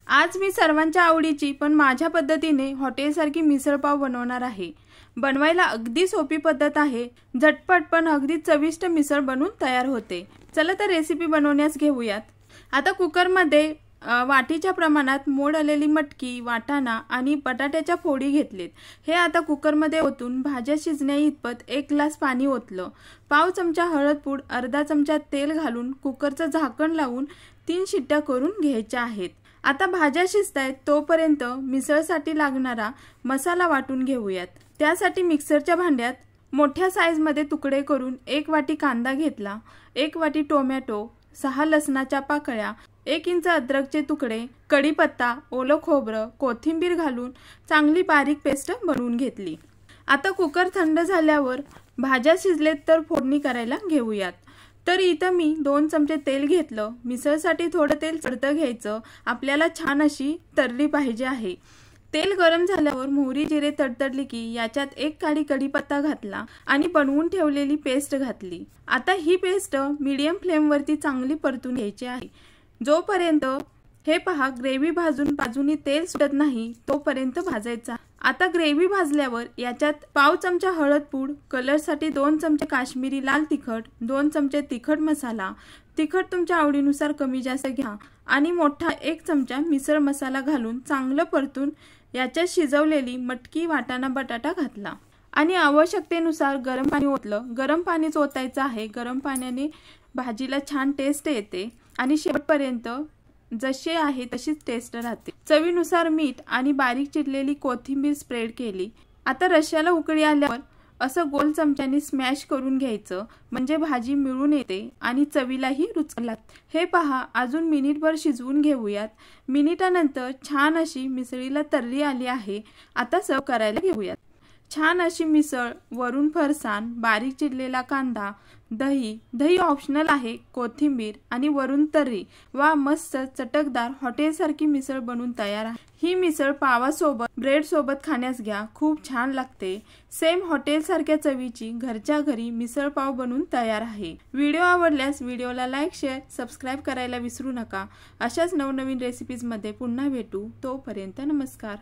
आज मी सर्वांच्या आवडीची पण माझ्या पद्धतीने हॉटेलसारखी मिसळपाव बनवणार आहे। बनवायला अगदी सोपी पद्धत आहे। झटपट पण अगदी चविष्ट मिसळ बनून तयार होते। चला तर रेसिपी बनवण्यास घेऊयात। आता कुकर मध्ये वाटीच्या प्रमाणात मोड आलेली मटकी, वाटाणा आणि बटाट्याच्या फोडी घेतलेत। हे आता कुकर मध्ये ओतून भाज्या शिजण्याइतपत 1 ग्लास पाणी ओतलं। पाव चमचा हळद पूड, अर्धा चमचा तेल घालून कुकरचं झाकण लावून 3 शिट्ट्या करून घ्यायच्या आहेत। आता भाज्या शिजतायत तोपर्यंत मिसळसाठी लागणारा मसाला वाटून घेऊयात। त्यासाठी मिक्सरच्या भांड्यात मोठ्या साइज मध्ये तुकडे करून 1 वाटी कांदा घेतला, 1 वाटी टोमॅटो, 6 लसणाच्या पाकळ्या, 1 इंच अद्रकचे तुकडे, कढीपत्ता, ओलं खोबरं, कोथिंबीर घालून चांगली बारीक पेस्ट बनवून घेतली। आता कुकर थंड झाल्यावर भाज्या शिजलेत तर फोडणी करायला घेऊयात। तर इथं मी 2 चमचे तेल घेतलं। मिसळसाठी थोडं तेल चढतं घ्यायचं, आपल्याला छान अशी तर्री पाहिजे आहे। तेल गरम झाल्यावर मोहरी जिरे तडतडली की याच्यात 1 काडी कढीपत्ता घातला आणि बनवून ठेवलेली पेस्ट घातली। आता ही पेस्ट मीडियम फ्लेम वरती चांगली परतून घ्यायची आहे। जोपर्यंत हे पहा ग्रेव्ही बाजूनी तेल सुटत नाही तोपर्यंत भाजायचा। आता ग्रेव्ही भाजल्यावर याच्यात पाव चमचा हळद पूड, कलर साठी 2 चमचे काश्मीरी लाल तिखट, 2 चमचे तिखट मसाला, तिखट तुमच्या आवडीनुसार कमी जास्त घ्या आणि मोठा 1 चमचा मिसळ मसाला घालून चांगलं परतून याच्यात शिजवलेली मटकी, वाटाणा, बटाटा घातला आणि आवश्यकतेनुसार गरम पाणी ओतलं। गरम पाणीच ओतायचं आहे, गरम पाण्याने भाजीला छान टेस्ट येते आणि शेवटपर्यंत जशी आहे तशीच टेस्ट राहते। चवीनुसार मीठ आणि बारीक चिरलेली कोथिंबीर स्प्रेड केली। आता रश्याला उकळी आल्यावर असं गोल चमच्याने स्मॅश करून घ्यायचं, म्हणजे भाजी मिळून येते आणि चवीलाही रुचकर लागते। हे पहा अजून मिनिटभर शिजवून घेऊयात। मिनिटानंतर छान अशी मिसळीला तर्री आली आहे। आता सर्व करायला घेऊयात। छान अशी मिसळ, वरून फरसाण, बारीक चिरलेला कांदा, दही ऑप्शनल आहे, कोथिंबीर आणि वरून तर्री। वा मस्त चटकदार हॉटेलसारखी मिसळ बनून तयार आहे। ही मिसळ पावासोबत, ब्रेड सोबत खाण्यास घ्या, खूप छान लागते। सेम हॉटेलसारख्या चवीची घरच्या घरी मिसळ पाव बनून तयार आहे। व्हिडिओ आवडल्यास व्हिडिओला लाईक, शेअर, सबस्क्राइब करायला विसरू नका। अशाच नवनवीन रेसिपीज मध्ये पुन्हा भेटू, तोपर्यंत नमस्कार।